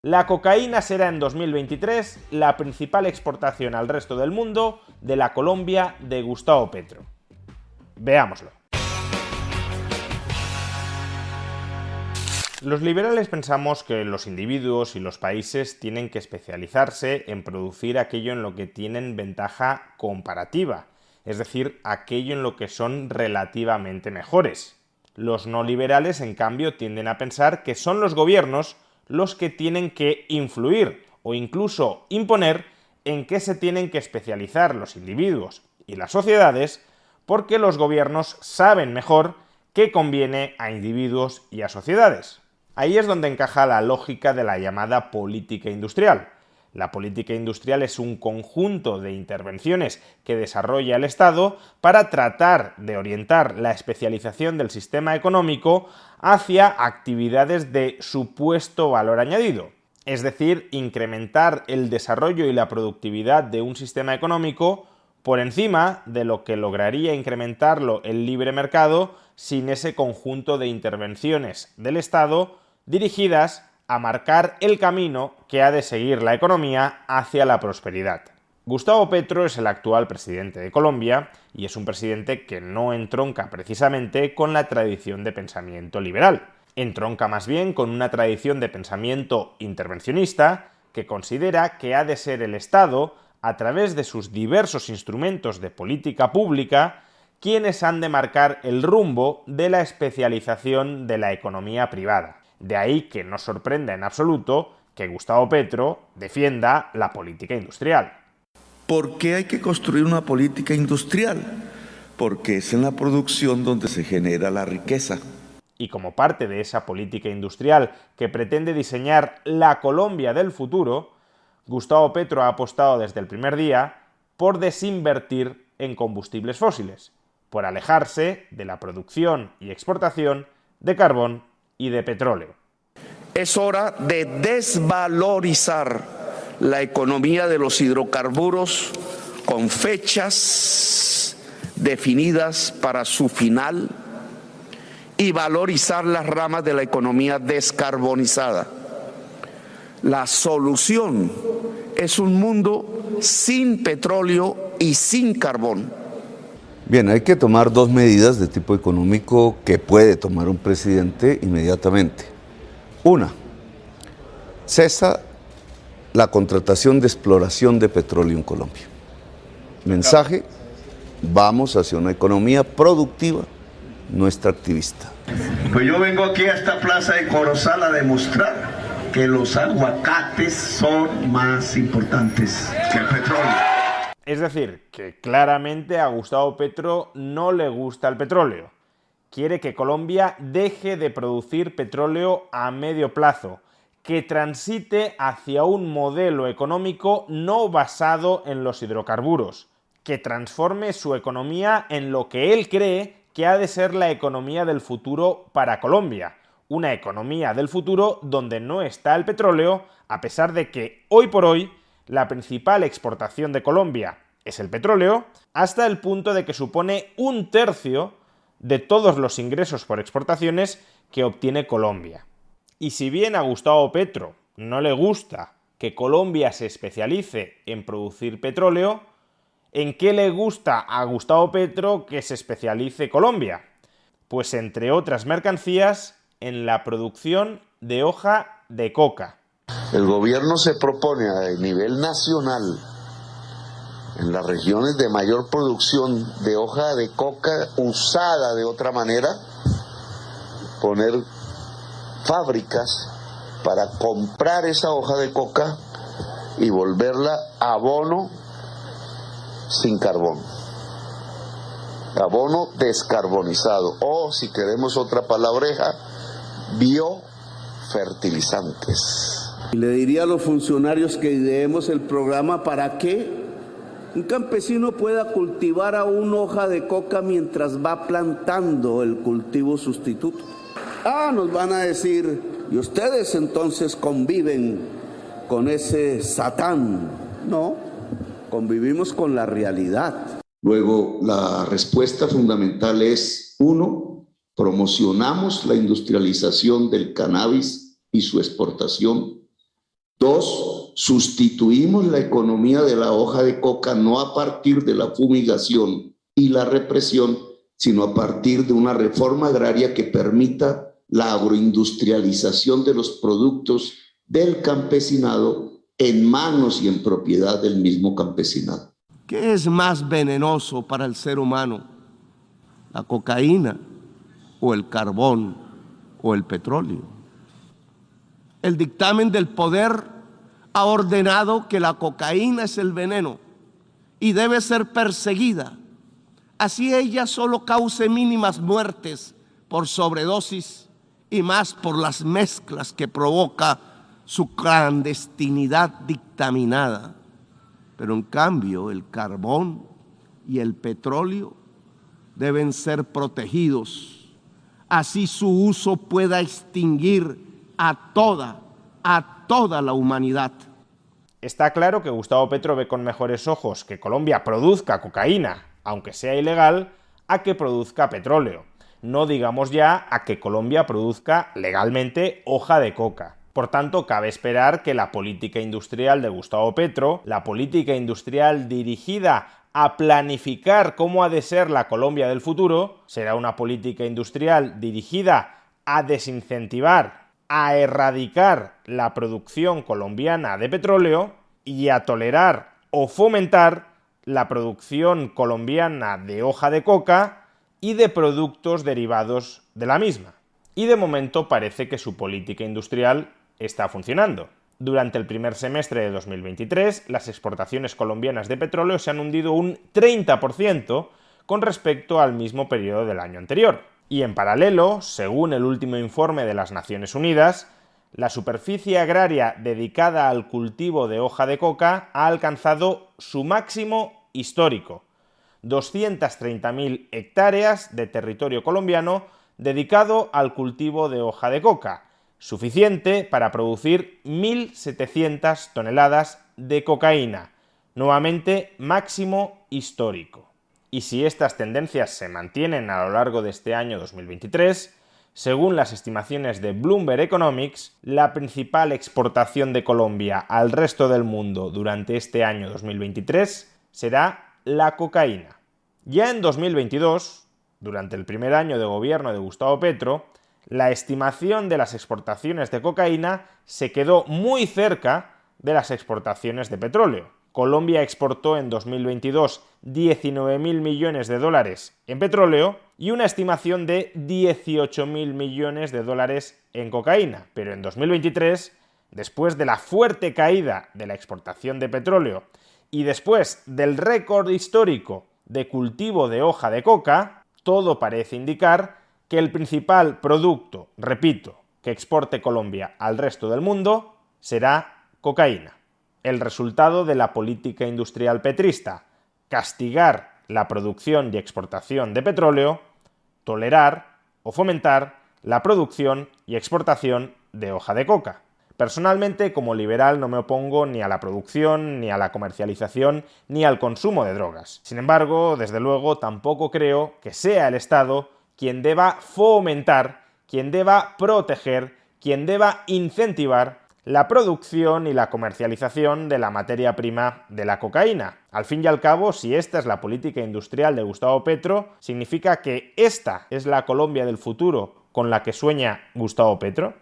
La cocaína será en 2023 la principal exportación al resto del mundo de la Colombia de Gustavo Petro. Veámoslo. Los liberales pensamos que los individuos y los países tienen que especializarse en producir aquello en lo que tienen ventaja comparativa, es decir, aquello en lo que son relativamente mejores. Los no liberales, en cambio, tienden a pensar que son los gobiernos los que tienen que influir o incluso imponer en qué se tienen que especializar los individuos y las sociedades, porque los gobiernos saben mejor qué conviene a individuos y a sociedades. Ahí es donde encaja la lógica de la llamada política industrial. La política industrial es un conjunto de intervenciones que desarrolla el Estado para tratar de orientar la especialización del sistema económico hacia actividades de supuesto valor añadido, es decir, incrementar el desarrollo y la productividad de un sistema económico por encima de lo que lograría incrementarlo el libre mercado sin ese conjunto de intervenciones del Estado dirigidas a marcar el camino que ha de seguir la economía hacia la prosperidad. Gustavo Petro es el actual presidente de Colombia y es un presidente que no entronca precisamente con la tradición de pensamiento liberal. Entronca más bien con una tradición de pensamiento intervencionista que considera que ha de ser el Estado, a través de sus diversos instrumentos de política pública, quienes han de marcar el rumbo de la especialización de la economía privada. De ahí que no sorprenda en absoluto que Gustavo Petro defienda la política industrial. ¿Por qué hay que construir una política industrial? Porque es en la producción donde se genera la riqueza. Y como parte de esa política industrial que pretende diseñar la Colombia del futuro, Gustavo Petro ha apostado desde el primer día por desinvertir en combustibles fósiles, por alejarse de la producción y exportación de carbón y de petróleo. Es hora de desvalorizar la economía de los hidrocarburos con fechas definidas para su final y valorizar las ramas de la economía descarbonizada. La solución es un mundo sin petróleo y sin carbón. Bien, hay que tomar dos medidas de tipo económico que puede tomar un presidente inmediatamente. Una, cesa la contratación de exploración de petróleo en Colombia. Mensaje, vamos hacia una economía productiva, no extractivista. Pues yo vengo aquí a esta plaza de Corozal a demostrar que los aguacates son más importantes que el petróleo. Es decir, que claramente a Gustavo Petro no le gusta el petróleo. Quiere que Colombia deje de producir petróleo a medio plazo, que transite hacia un modelo económico no basado en los hidrocarburos, que transforme su economía en lo que él cree que ha de ser la economía del futuro para Colombia. Una economía del futuro donde no está el petróleo, a pesar de que hoy por hoy la principal exportación de Colombia es el petróleo, hasta el punto de que supone 1/3 de todos los ingresos por exportaciones que obtiene Colombia. Y si bien a Gustavo Petro no le gusta que Colombia se especialice en producir petróleo, ¿en qué le gusta a Gustavo Petro que se especialice Colombia? Pues entre otras mercancías, en la producción de hoja de coca. El gobierno se propone a nivel nacional, en las regiones de mayor producción de hoja de coca usada de otra manera, poner fábricas para comprar esa hoja de coca y volverla abono sin carbón, abono descarbonizado, o si queremos otra palabreja, biofertilizantes. Le diría a los funcionarios que ideemos el programa para que un campesino pueda cultivar aún hoja de coca mientras va plantando el cultivo sustituto. Nos van a decir, y ustedes entonces conviven con ese Satán. No, convivimos con la realidad. Luego, la respuesta fundamental es, 1, promocionamos la industrialización del cannabis y su exportación. 2, sustituimos la economía de la hoja de coca no a partir de la fumigación y la represión, sino a partir de una reforma agraria que permita la agroindustrialización de los productos del campesinado en manos y en propiedad del mismo campesinado. ¿Qué es más venenoso para el ser humano? ¿La cocaína o el carbón o el petróleo? El dictamen del poder ha ordenado que la cocaína es el veneno y debe ser perseguida, así ella solo cause mínimas muertes por sobredosis y más por las mezclas que provoca su clandestinidad dictaminada. Pero en cambio el carbón y el petróleo deben ser protegidos, así su uso pueda extinguir a toda la humanidad. Está claro que Gustavo Petro ve con mejores ojos que Colombia produzca cocaína, aunque sea ilegal, a que produzca petróleo. No digamos ya a que Colombia produzca legalmente hoja de coca. Por tanto, cabe esperar que la política industrial de Gustavo Petro, la política industrial dirigida a planificar cómo ha de ser la Colombia del futuro, será una política industrial dirigida a desincentivar, a erradicar la producción colombiana de petróleo y a tolerar o fomentar la producción colombiana de hoja de coca y de productos derivados de la misma. Y de momento parece que su política industrial está funcionando. Durante el primer semestre de 2023, las exportaciones colombianas de petróleo se han hundido un 30% con respecto al mismo periodo del año anterior. Y en paralelo, según el último informe de las Naciones Unidas, la superficie agraria dedicada al cultivo de hoja de coca ha alcanzado su máximo histórico: 230.000 hectáreas de territorio colombiano dedicado al cultivo de hoja de coca, suficiente para producir 1.700 toneladas de cocaína, nuevamente máximo histórico. Y si estas tendencias se mantienen a lo largo de este año 2023, según las estimaciones de Bloomberg Economics, la principal exportación de Colombia al resto del mundo durante este año 2023 será la cocaína. Ya en 2022, durante el primer año de gobierno de Gustavo Petro, la estimación de las exportaciones de cocaína se quedó muy cerca de las exportaciones de petróleo. Colombia exportó en 2022 $19.000 millones en petróleo y una estimación de $18.000 millones en cocaína. Pero en 2023, después de la fuerte caída de la exportación de petróleo y después del récord histórico de cultivo de hoja de coca, todo parece indicar que el principal producto, repito, que exporte Colombia al resto del mundo será cocaína. El resultado de la política industrial petrista: castigar la producción y exportación de petróleo, tolerar o fomentar la producción y exportación de hoja de coca. Personalmente, como liberal, no me opongo ni a la producción, ni a la comercialización, ni al consumo de drogas. Sin embargo, desde luego, tampoco creo que sea el Estado quien deba fomentar, quien deba proteger, quien deba incentivar la producción y la comercialización de la materia prima de la cocaína. Al fin y al cabo, si esta es la política industrial de Gustavo Petro, ¿significa que esta es la Colombia del futuro con la que sueña Gustavo Petro?